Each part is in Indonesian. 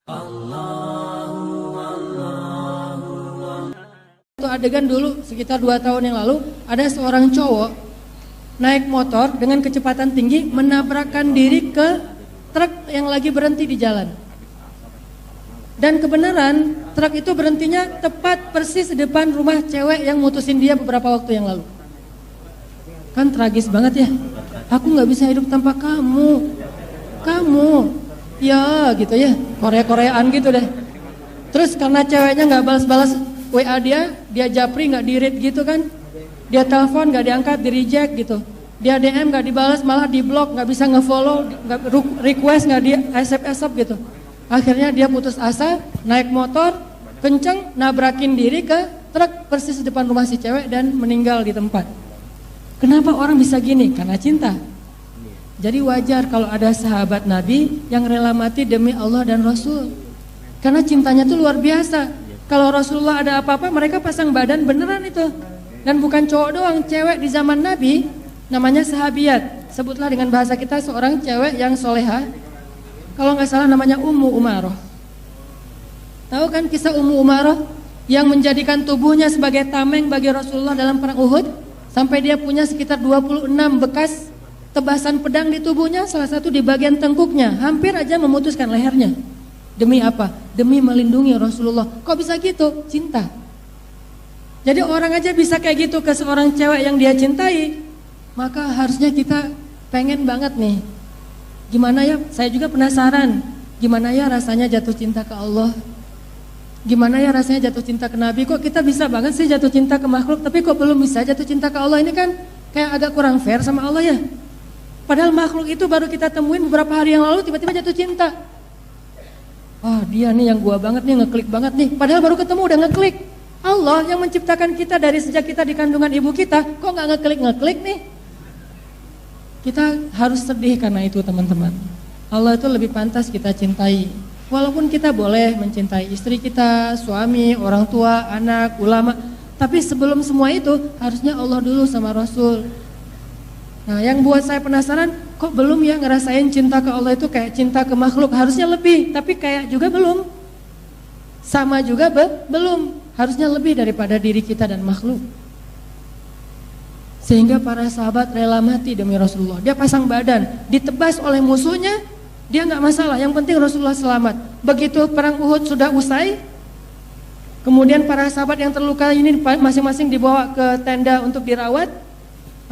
Itu adegan dulu sekitar 2 tahun yang lalu, ada seorang cowok naik motor dengan kecepatan tinggi menabrakkan diri ke truk yang lagi berhenti di jalan. Dan kebenaran truk itu berhentinya tepat persis di depan rumah cewek yang mutusin dia beberapa waktu yang lalu. Kan tragis banget ya. Aku gak bisa hidup tanpa kamu. Kamu, ya gitu ya, Korea-Koreaan gitu deh. Terus karena ceweknya gak balas-balas WA dia japri gak di-read gitu kan. Dia telepon gak diangkat, di-reject gitu. Dia DM gak dibalas, malah di-block, gak bisa nge-follow, request gak di accept gitu. Akhirnya dia putus asa, naik motor, kenceng, nabrakin diri ke truk persis di depan rumah si cewek dan meninggal di tempat. Kenapa orang bisa gini? Karena cinta. Jadi wajar kalau ada sahabat Nabi yang rela mati demi Allah dan Rasul. Karena cintanya tuh luar biasa. Kalau Rasulullah ada apa-apa mereka pasang badan beneran itu. Dan bukan cowok doang, cewek di zaman Nabi namanya sahabiat. Sebutlah dengan bahasa kita seorang cewek yang soleha. Kalau nggak salah namanya Ummu Umaroh. Tahu kan kisah Ummu Umaroh yang menjadikan tubuhnya sebagai tameng bagi Rasulullah dalam perang Uhud? Sampai dia punya sekitar 26 bekas tebasan pedang di tubuhnya, salah satu di bagian tengkuknya, hampir aja memutuskan lehernya. Demi apa? Demi melindungi Rasulullah. Kok bisa gitu? Cinta. Jadi orang aja bisa kayak gitu ke seorang cewek yang dia cintai, maka harusnya kita pengen banget nih. Gimana ya? Saya juga penasaran. Gimana ya rasanya jatuh cinta ke Allah? Gimana ya rasanya jatuh cinta ke Nabi? Kok kita bisa banget sih jatuh cinta ke makhluk, tapi kok belum bisa jatuh cinta ke Allah? Ini kan kayak agak kurang fair sama Allah ya. Padahal makhluk itu baru kita temuin beberapa hari yang lalu tiba-tiba jatuh cinta. Wah dia nih yang gua banget nih, ngeklik banget nih. Padahal baru ketemu udah ngeklik. Allah yang menciptakan kita dari sejak kita di kandungan ibu kita, kok nggak ngeklik nih? Kita harus sedih karena itu teman-teman. Allah itu lebih pantas kita cintai. Walaupun kita boleh mencintai istri kita, suami, orang tua, anak, ulama, tapi sebelum semua itu harusnya Allah dulu sama Rasul. Nah yang buat saya penasaran, kok belum ya ngerasain cinta ke Allah itu kayak cinta ke makhluk? Harusnya lebih, tapi kayak juga belum. Sama juga belum, harusnya lebih daripada diri kita dan makhluk. Sehingga para sahabat rela mati demi Rasulullah. Dia pasang badan, ditebas oleh musuhnya, dia nggak masalah, yang penting Rasulullah selamat. Begitu perang Uhud sudah usai, kemudian para sahabat yang terluka ini masing-masing dibawa ke tenda untuk dirawat.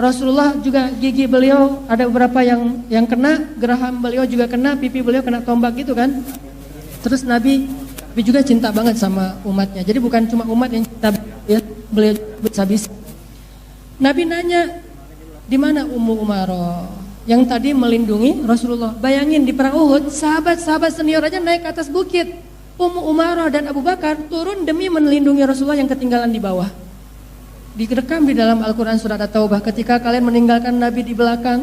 Rasulullah juga gigi beliau ada beberapa yang kena, geraham beliau juga kena, pipi beliau kena tombak gitu kan. Terus Nabi juga cinta banget sama umatnya. Jadi bukan cuma umat yang cinta ya, beliau bisa-bisa. Nabi nanya, di mana Ummu Umaroh yang tadi melindungi Rasulullah? Bayangin di perang Uhud, sahabat-sahabat senior aja naik ke atas bukit. Ummu Umaroh dan Abu Bakar turun demi melindungi Rasulullah yang ketinggalan di bawah. Direkam di dalam Al-Quran surat At-Taubah, ketika kalian meninggalkan Nabi di belakang,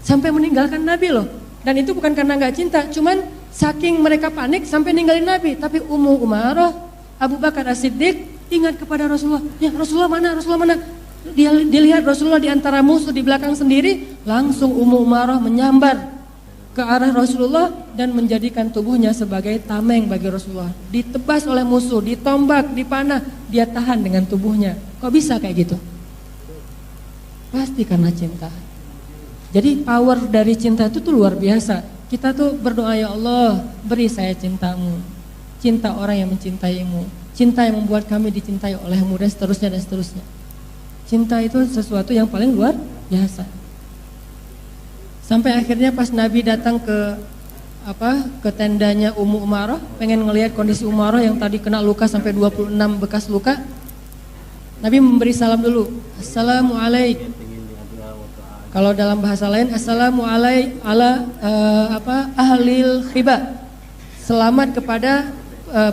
sampai meninggalkan Nabi loh. Dan itu bukan karena gak cinta, cuman saking mereka panik sampai ninggalin Nabi. Tapi Ummu Umaroh, Abu Bakar As-Siddiq ingat kepada Rasulullah. Ya Rasulullah mana? Rasulullah mana? Dia dilihat Rasulullah di antara musuh di belakang sendiri, langsung Ummu Umaroh menyambar ke arah Rasulullah dan menjadikan tubuhnya sebagai tameng bagi Rasulullah. Ditebas oleh musuh, ditombak, dipanah, dia tahan dengan tubuhnya. Kok bisa kayak gitu? Pasti karena cinta. Jadi power dari cinta itu tuh luar biasa. Kita tuh berdoa, ya Allah, beri saya cintamu, cinta orang yang mencintaimu, cinta yang membuat kami dicintai olehmu, dan seterusnya dan seterusnya. Cinta itu sesuatu yang paling luar biasa. Sampai akhirnya pas Nabi datang ke tendanya Ummu Umaroh, pengen ngelihat kondisi Umaroh yang tadi kena luka sampai 26 bekas luka. Nabi memberi salam dulu, Assalamualaikum. Kalau dalam bahasa lain, Assalamualaikum ala ahlil khiba. Selamat kepada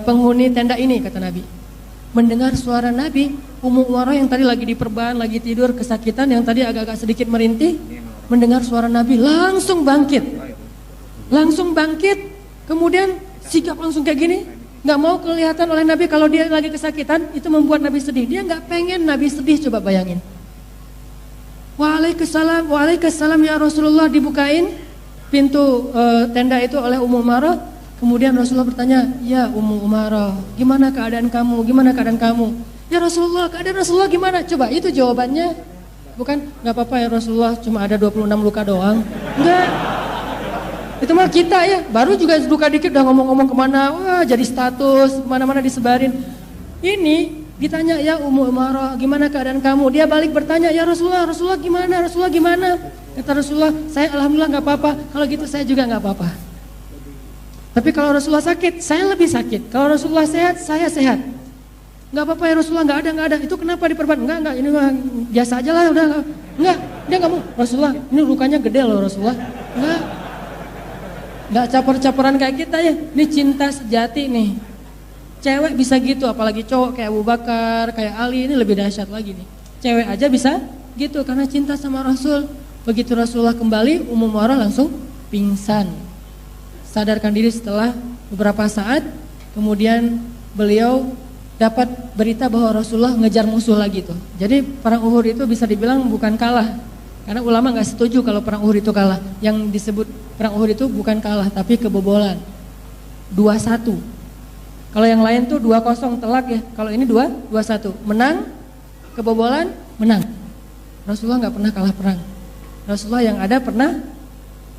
penghuni tenda ini, kata Nabi. Mendengar suara Nabi, Ummu Umaroh yang tadi lagi diperban, lagi tidur kesakitan, yang tadi agak-agak sedikit merintih, mendengar suara Nabi langsung bangkit. Kemudian sikap langsung kayak gini, nggak mau kelihatan oleh Nabi kalau dia lagi kesakitan. Itu membuat Nabi sedih. Dia nggak pengen Nabi sedih, coba bayangin. Waalaikumsalam ya Rasulullah. Dibukain pintu tenda itu oleh Ummu Umaroh. Kemudian Rasulullah bertanya, ya Ummu Umarah, gimana keadaan kamu? Gimana keadaan kamu? Ya Rasulullah, keadaan Rasulullah gimana? Coba itu jawabannya. Bukan, gak apa-apa ya Rasulullah, cuma ada 26 luka doang. Enggak. Itu mah kita ya, baru juga luka dikit udah ngomong-ngomong kemana, wah jadi status, mana-mana disebarin. Ini ditanya, ya Ummu Umarah, gimana keadaan kamu? Dia balik bertanya, ya Rasulullah, Rasulullah gimana? Rasulullah gimana? Kata Rasulullah, saya alhamdulillah gak apa-apa, kalau gitu saya juga gak apa-apa. Tapi kalau Rasulullah sakit, saya lebih sakit. Kalau Rasulullah sehat, saya sehat. Enggak apa-apa ya Rasulullah, enggak ada. Itu kenapa diperban? Enggak, ini mah biasa aja lah, udah. Enggak, dia enggak mau. Rasulullah, ini lukanya gede loh Rasulullah. Enggak caper-caperan kayak kita ya. Ini cinta sejati nih. Cewek bisa gitu, apalagi cowok kayak Abu Bakar, kayak Ali, ini lebih dahsyat lagi nih. Cewek aja bisa gitu karena cinta sama Rasul. Begitu Rasulullah kembali, Ummu Umarah langsung pingsan. Sadarkan diri setelah beberapa saat, kemudian beliau dapat berita bahwa Rasulullah ngejar musuh lagi tuh. Jadi perang Uhud itu bisa dibilang bukan kalah, karena ulama nggak setuju kalau perang Uhud itu kalah. Yang disebut perang Uhud itu bukan kalah, tapi kebobolan. 2-1. Kalau yang lain tuh 2-0 telak ya. Kalau ini 2-1. Menang, kebobolan, menang. Rasulullah nggak pernah kalah perang. Rasulullah yang ada pernah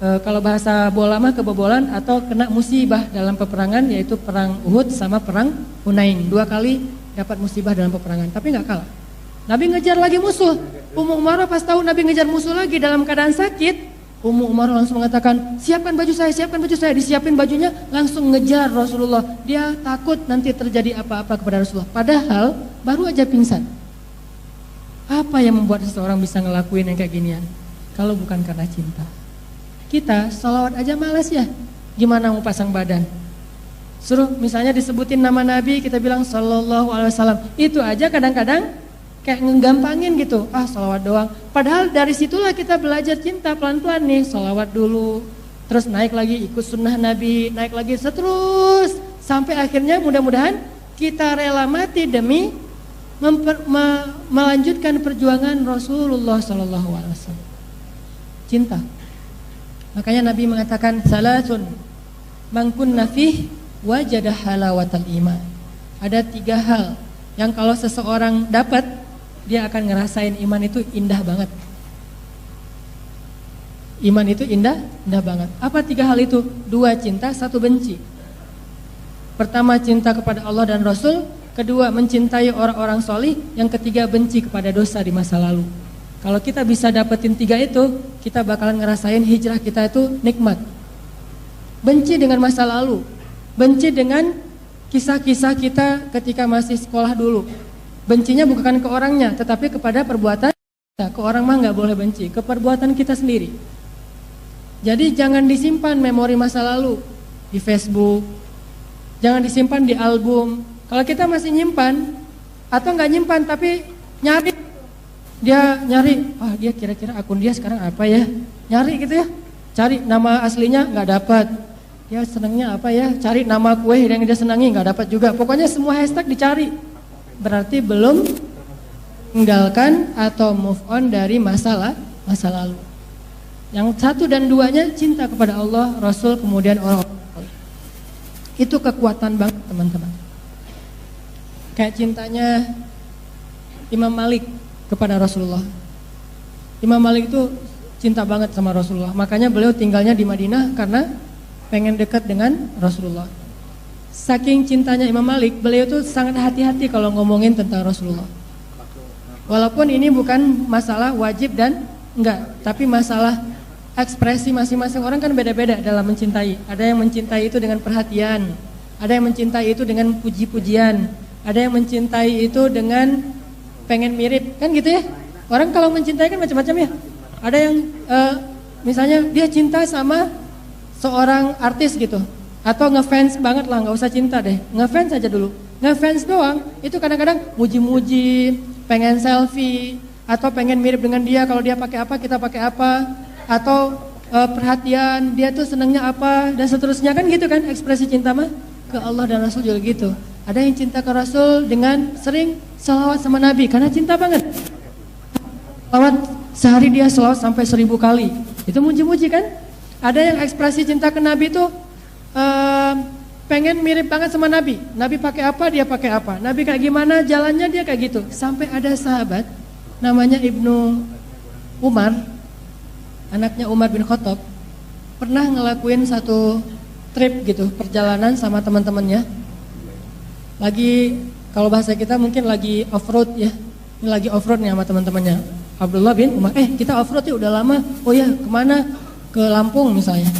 kalau bahasa bola mah kebobolan atau kena musibah dalam peperangan, yaitu perang Uhud sama perang Hunain. 2 kali dapat musibah dalam peperangan, tapi nggak kalah. Nabi ngejar lagi musuh. Ummu Umarah pas tahu Nabi ngejar musuh lagi dalam keadaan sakit, Ummu Umarah langsung mengatakan, siapkan baju saya, siapkan baju saya. Disiapin bajunya, langsung ngejar Rasulullah. Dia takut nanti terjadi apa-apa kepada Rasulullah. Padahal baru aja pingsan. Apa yang membuat seseorang bisa ngelakuin yang kayak ginian? Kalau bukan karena cinta. Kita sholawat aja malas ya, gimana mau pasang badan? Suruh misalnya disebutin nama Nabi, kita bilang sallallahu alaihi wasallam. Itu aja kadang-kadang kayak ngegampangin gitu, sholawat doang. Padahal dari situlah kita belajar cinta pelan-pelan nih, sholawat dulu, terus naik lagi ikut sunnah Nabi, naik lagi seterus sampai akhirnya mudah-mudahan kita rela mati demi melanjutkan perjuangan Rasulullah sallallahu alaihi wasallam. Cinta. Makanya Nabi mengatakan salatun man kunna fih wajada halawatal iman. Ada 3 hal yang kalau seseorang dapat, dia akan ngerasain iman itu indah banget. Iman itu indah banget. Apa 3 hal itu? 2 cinta, 1 benci. Pertama cinta kepada Allah dan Rasul, kedua mencintai orang-orang solih, yang ketiga benci kepada dosa di masa lalu. Kalau kita bisa dapetin 3 itu, kita bakalan ngerasain hijrah kita itu nikmat. Benci dengan masa lalu, benci dengan kisah-kisah kita ketika masih sekolah dulu. Bencinya bukan ke orangnya, tetapi kepada perbuatan kita. Ke orang mah nggak boleh benci, ke perbuatan kita sendiri. Jadi jangan disimpan memori masa lalu di Facebook, jangan disimpan di album. Kalau kita masih nyimpan, atau nggak nyimpan tapi nyari, dia nyari, dia kira-kira akun dia sekarang apa ya, nyari gitu ya, cari nama aslinya nggak dapat, dia senangnya apa ya, cari nama kue yang dia senangi nggak dapat juga, pokoknya semua hashtag dicari, berarti belum meninggalkan atau move on dari masa lalu. Yang 1 dan 2-nya cinta kepada Allah, Rasul, kemudian orang-orang. Itu kekuatan banget teman-teman. Kayak cintanya Imam Malik kepada Rasulullah. Imam Malik itu cinta banget sama Rasulullah. Makanya beliau tinggalnya di Madinah karena pengen dekat dengan Rasulullah. Saking cintanya Imam Malik, beliau itu sangat hati-hati kalau ngomongin tentang Rasulullah. Walaupun ini bukan masalah wajib dan enggak, tapi masalah ekspresi masing-masing orang kan beda-beda dalam mencintai. Ada yang mencintai itu dengan perhatian, ada yang mencintai itu dengan puji-pujian, ada yang mencintai itu dengan pengen mirip, kan gitu ya. Orang kalau mencintai kan macam-macam ya. Ada yang misalnya dia cinta sama seorang artis gitu, atau ngefans banget lah, nggak usah cinta deh, ngefans aja dulu. Ngefans doang, itu kadang-kadang muji-muji, pengen selfie, atau pengen mirip dengan dia, kalau dia pakai apa kita pakai apa, atau perhatian, dia tuh senangnya apa, dan seterusnya, kan gitu kan ekspresi cinta mah. Ke Allah dan Rasul juga gitu. Ada yang cinta ke Rasul dengan sering salawat sama Nabi karena cinta banget. Salawat sehari dia salawat sampai 1000 kali. Itu muji-muji kan? Ada yang ekspresi cinta ke Nabi itu pengen mirip banget sama Nabi. Nabi pakai apa, dia pakai apa. Nabi kayak gimana, jalannya dia kayak gitu. Sampai ada sahabat namanya Ibnu Umar, anaknya Umar bin Khattab, pernah ngelakuin satu trip gitu, perjalanan sama teman-temannya. Lagi, kalau bahasa kita mungkin lagi off-road ya. Ini lagi off-road nih sama teman-temannya. Abdullah bin Umar, kita off-road ya udah lama. Oh ya, kemana? Ke Lampung misalnya.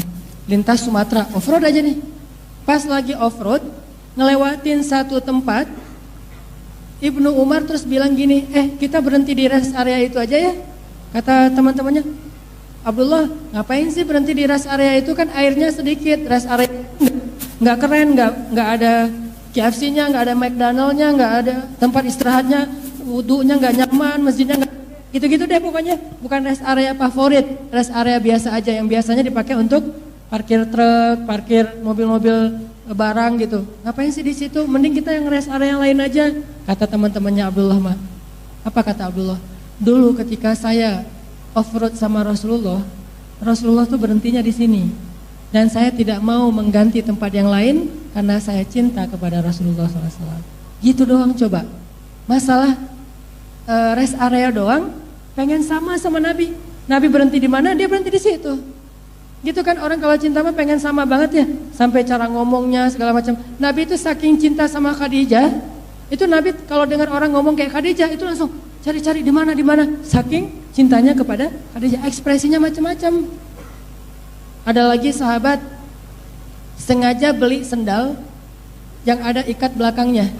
Lintas Sumatera, off-road aja nih. Pas lagi off-road, ngelewatin satu tempat, Ibnu Umar terus bilang gini, kita berhenti di rest area itu aja ya. Kata teman-temannya, Abdullah, ngapain sih berhenti di rest area itu, kan airnya sedikit, rest area nggak keren, nggak ada KFC-nya, nggak ada McDonald-nya, nggak ada tempat istirahatnya, wudunya nggak nyaman, masjidnya nggak, gitu-gitu deh pokoknya. Bukan rest area favorit, rest area biasa aja yang biasanya dipakai untuk parkir truk, parkir mobil-mobil barang gitu. Ngapain sih di situ? Mending kita yang rest area yang lain aja. Kata teman-temannya Abdullah mah. Apa kata Abdullah? Dulu ketika saya off-road sama Rasulullah tuh berhentinya di sini. Dan saya tidak mau mengganti tempat yang lain karena saya cinta kepada Rasulullah SAW. Gitu doang coba. Masalah rest area doang, pengen sama Nabi. Nabi berhenti di mana? Dia berhenti di situ. Gitu kan orang kalau cinta mah pengen sama banget ya, sampai cara ngomongnya segala macam. Nabi itu saking cinta sama Khadijah, itu Nabi kalau dengar orang ngomong kayak Khadijah itu langsung cari-cari di mana, saking cintanya kepada Khadijah, ekspresinya macam-macam. Ada lagi sahabat sengaja beli sendal yang ada ikat belakangnya.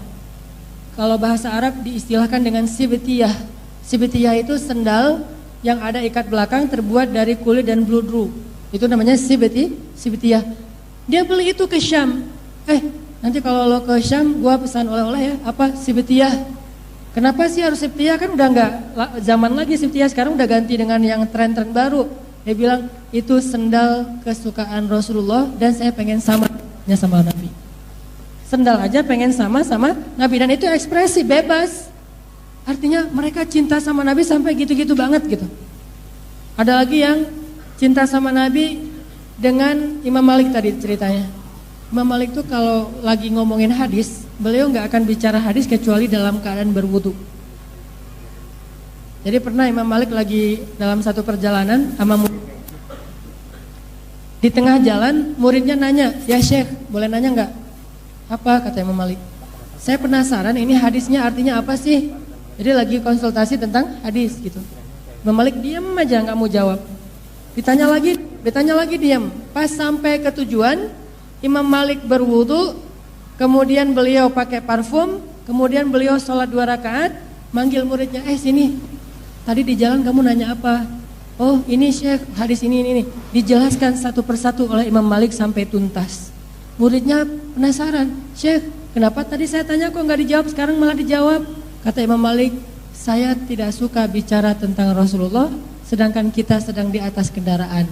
Kalau bahasa Arab diistilahkan dengan sibtiyah. Sibtiyah itu sendal yang ada ikat belakang terbuat dari kulit dan bludru. Itu namanya sibtiyah. Dia beli itu ke Syam. Nanti kalau lo ke Syam, gua pesan oleh-oleh ya. Apa? Sibtiyah. Kenapa sih harus sibtiyah? Kan udah nggak zaman lagi sibtiyah, sekarang udah ganti dengan yang tren-tren baru. Dia bilang itu sendal kesukaan Rasulullah dan saya pengen sama Nabi. Sendal aja pengen sama Nabi, dan itu ekspresi bebas. Artinya mereka cinta sama Nabi sampai gitu-gitu banget gitu. Ada lagi yang cinta sama Nabi dengan Imam Malik tadi ceritanya. Imam Malik tuh kalau lagi ngomongin hadis, beliau nggak akan bicara hadis kecuali dalam keadaan berwudu. Jadi pernah Imam Malik lagi dalam satu perjalanan sama murid. Di tengah jalan muridnya nanya, ya Syekh boleh nanya nggak? Apa kata Imam Malik? Saya penasaran ini hadisnya artinya apa sih? Jadi lagi konsultasi tentang hadis gitu. Imam Malik diam aja nggak mau jawab. Ditanya lagi diam. Pas sampai ke tujuan, Imam Malik berwudu, kemudian beliau pakai parfum, kemudian beliau sholat 2 rakaat, manggil muridnya, sini. Tadi di jalan kamu nanya apa? Oh ini Syekh, hadis ini. Dijelaskan satu persatu oleh Imam Malik sampai tuntas. Muridnya penasaran, Syekh, kenapa tadi saya tanya kok nggak dijawab, sekarang malah dijawab? Kata Imam Malik, saya tidak suka bicara tentang Rasulullah sedangkan kita sedang di atas kendaraan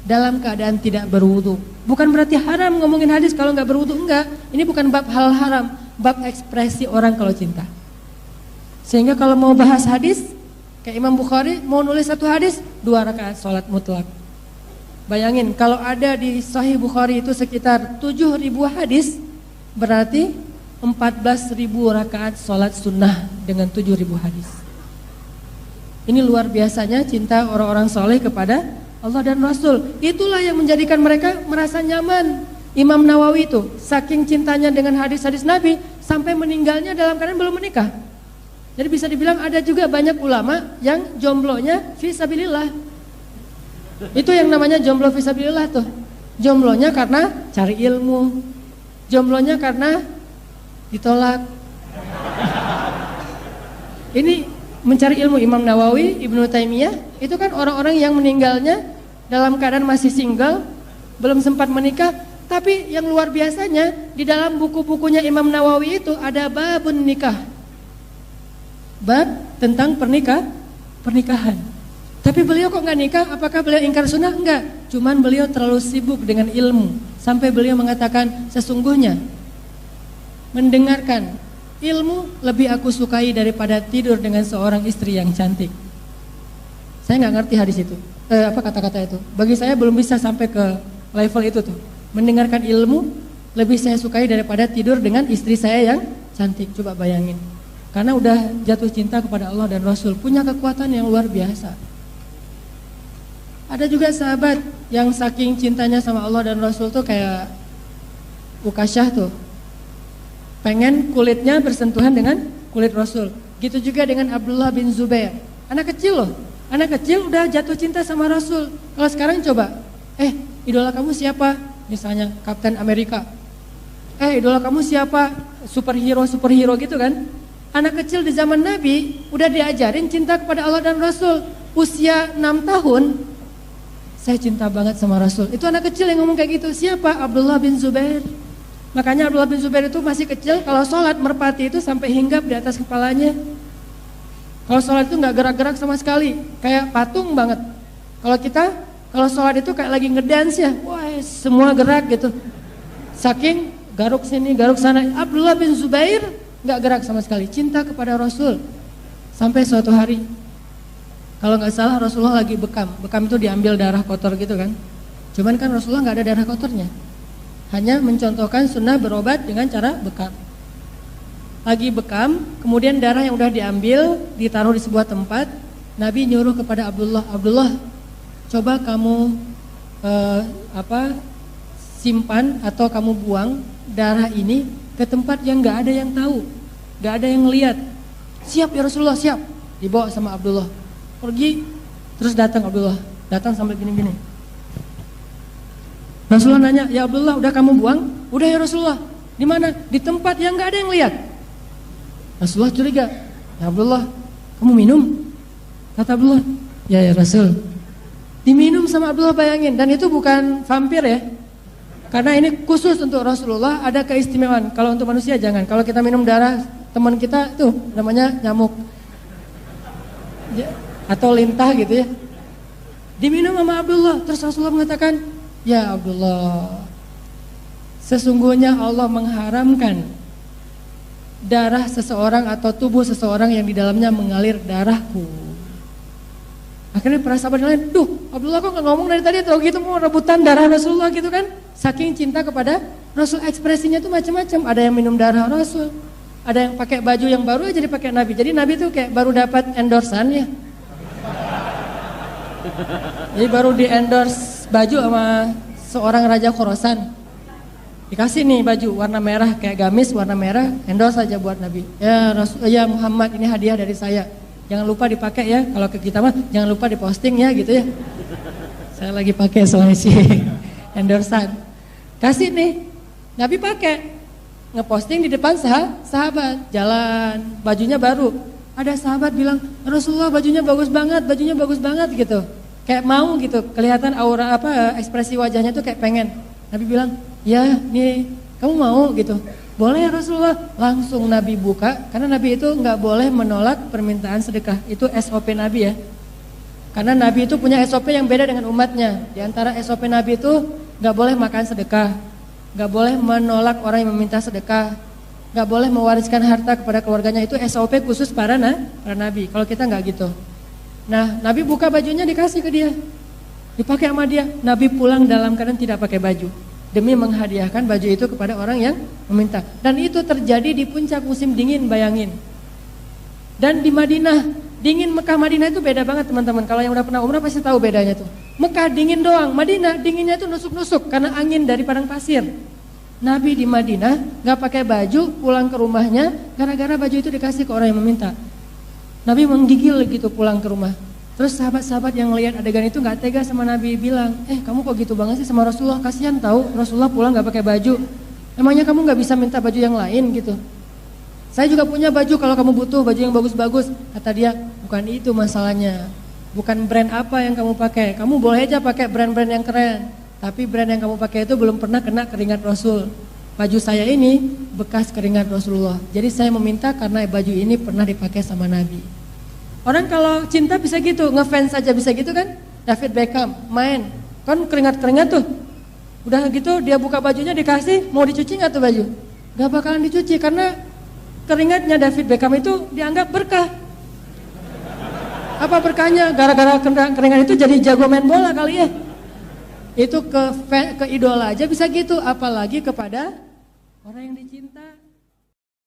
dalam keadaan tidak berwudu. Bukan berarti haram ngomongin hadis kalau nggak berwudu, enggak. Ini bukan bab hal haram, bab ekspresi orang kalau cinta. Sehingga kalau mau bahas hadis, kayak Imam Bukhari mau nulis satu hadis, 2 rakaat sholat mutlak. Bayangin kalau ada di Sahih Bukhari itu sekitar 7.000 hadis, berarti 14.000 rakaat sholat sunnah dengan 7.000 hadis. Ini luar biasanya cinta orang-orang soleh kepada Allah dan Rasul. Itulah yang menjadikan mereka merasa nyaman. Imam Nawawi itu saking cintanya dengan hadis-hadis Nabi sampai meninggalnya dalam keadaan belum menikah. Jadi bisa dibilang ada juga banyak ulama yang jomblonya fisabilillah. Itu yang namanya jomblo fisabilillah tuh. Jomblonya karena cari ilmu, jomblonya karena ditolak. Ini mencari ilmu. Imam Nawawi, Ibnu Taimiyah, itu kan orang-orang yang meninggalnya dalam keadaan masih single, belum sempat menikah. Tapi yang luar biasanya di dalam buku-bukunya Imam Nawawi itu ada babun nikah, bab tentang pernikahan. Tapi beliau kok nggak nikah? Apakah beliau ingkar sunnah? Enggak, cuman beliau terlalu sibuk dengan ilmu sampai beliau mengatakan sesungguhnya mendengarkan ilmu lebih aku sukai daripada tidur dengan seorang istri yang cantik. Saya nggak ngerti hadis itu, kata-kata itu. Bagi saya belum bisa sampai ke level itu tuh. Mendengarkan ilmu lebih saya sukai daripada tidur dengan istri saya yang cantik. Coba bayangin. Karena udah jatuh cinta kepada Allah dan Rasul, punya kekuatan yang luar biasa. Ada juga sahabat yang saking cintanya sama Allah dan Rasul tuh kayak Ukasyah tuh, pengen kulitnya bersentuhan dengan kulit Rasul. Gitu juga dengan Abdullah bin Zubair. Anak kecil loh, anak kecil udah jatuh cinta sama Rasul. Kalau sekarang coba, idola kamu siapa? Misalnya Kapten Amerika. Idola kamu siapa? Superhero gitu kan? Anak kecil di zaman Nabi udah diajarin cinta kepada Allah dan Rasul. Usia 6 tahun, saya cinta banget sama Rasul. Itu anak kecil yang ngomong kayak gitu. Siapa? Abdullah bin Zubair. Makanya Abdullah bin Zubair itu masih kecil, kalau sholat merpati itu sampai hinggap di atas kepalanya. Kalau sholat itu nggak gerak-gerak sama sekali, kayak patung banget. Kalau sholat itu kayak lagi ngedance ya, wah semua gerak gitu. Saking garuk sini, garuk sana. Abdullah bin Zubair nggak gerak sama sekali, cinta kepada Rasul. Sampai suatu hari, kalau nggak salah Rasulullah lagi bekam itu diambil darah kotor gitu kan. Cuman kan Rasulullah nggak ada darah kotornya. Hanya mencontohkan sunnah berobat dengan cara bekam. Lagi bekam, kemudian darah yang udah diambil ditaruh di sebuah tempat. Nabi nyuruh kepada Abdullah, coba kamu simpan atau kamu buang darah ini ke tempat yang nggak ada yang tahu, nggak ada yang lihat. Siap ya Rasulullah, siap. Dibawa sama Abdullah, pergi, terus datang Abdullah, datang sampai gini-gini. Rasulullah nanya, ya Abdullah udah kamu buang? Udah ya Rasulullah. Di mana? Di tempat yang nggak ada yang lihat. Rasulullah curiga, ya Abdullah, kamu minum? Kata Abdullah, ya Rasul. Diminum sama Abdullah, bayangin. Dan itu bukan vampir ya. Karena ini khusus untuk Rasulullah, ada keistimewaan. Kalau untuk manusia jangan. Kalau kita minum darah teman kita tuh namanya nyamuk atau lintah gitu ya. Diminum sama Abdullah. Terus Rasulullah mengatakan, ya Abdullah, sesungguhnya Allah mengharamkan darah seseorang atau tubuh seseorang yang di dalamnya mengalir darahku. Akhirnya para sahabat lain, Abdullah kok gak ngomong dari tadi atau gitu mau rebutan darah Rasulullah gitu kan. Saking cinta kepada Rasul, ekspresinya tuh macam-macam. Ada yang minum darah Rasul, ada yang pakai baju yang baru aja dipakai Nabi. Jadi Nabi tuh kayak baru dapat endorsan ya. Jadi baru di endorse baju sama seorang raja Khorasan. Dikasih nih baju warna merah kayak gamis warna merah, endorse saja buat Nabi. Ya Muhammad, ini hadiah dari saya. Jangan lupa dipakai ya, kalau ke kita mah jangan lupa diposting ya gitu ya. Saya lagi pakai soalnya sih endorsan. Kasih nih, Nabi pakai, ngeposting di depan sahabat, jalan, bajunya baru. Ada sahabat bilang, Rasulullah bajunya bagus banget gitu. Kayak mau gitu, kelihatan aura ekspresi wajahnya tuh kayak pengen. Nabi bilang, ya nih kamu mau gitu. Boleh ya Rasulullah. Langsung Nabi buka, karena Nabi itu nggak boleh menolak permintaan sedekah. Itu SOP Nabi ya. Karena Nabi itu punya SOP yang beda dengan umatnya. Di antara SOP Nabi itu nggak boleh makan sedekah, nggak boleh menolak orang yang meminta sedekah, nggak boleh mewariskan harta kepada keluarganya. Itu SOP khusus para Nabi. Kalau kita nggak gitu. Nah, Nabi buka bajunya dikasih ke dia, dipakai sama dia. Nabi pulang dalam keadaan tidak pakai baju, demi menghadiahkan baju itu kepada orang yang meminta. Dan itu terjadi di puncak musim dingin, bayangin. Dan di Madinah, dingin Mekah Madinah itu beda banget teman-teman. Kalau yang udah pernah umrah pasti tahu bedanya tuh. Mekah dingin doang, Madinah dinginnya itu nusuk-nusuk karena angin dari padang pasir. Nabi di Madinah gak pakai baju, pulang ke rumahnya gara-gara baju itu dikasih ke orang yang meminta. Nabi menggigil gitu pulang ke rumah. Terus sahabat-sahabat yang lihat adegan itu gak tega sama Nabi, bilang, kamu kok gitu banget sih sama Rasulullah, kasihan tahu Rasulullah pulang gak pakai baju. Emangnya kamu gak bisa minta baju yang lain gitu? Saya juga punya baju kalau kamu butuh baju yang bagus-bagus. Kata dia, bukan itu masalahnya. Bukan brand apa yang kamu pakai. Kamu boleh aja pakai brand-brand yang keren, tapi brand yang kamu pakai itu belum pernah kena keringat Rasul. Baju saya ini bekas keringat Rasulullah. Jadi saya meminta karena baju ini pernah dipakai sama Nabi. Orang kalau cinta bisa gitu, ngefans aja bisa gitu kan. David Beckham main, kan keringat-keringat tuh. Udah gitu dia buka bajunya dikasih, mau dicuci gak tuh baju? Gak bakalan dicuci karena keringatnya David Beckham itu dianggap berkah. Apa berkahnya? Gara-gara keringat itu jadi jago main bola kali ya. Itu ke idola aja bisa gitu, apalagi kepada orang yang dicinta.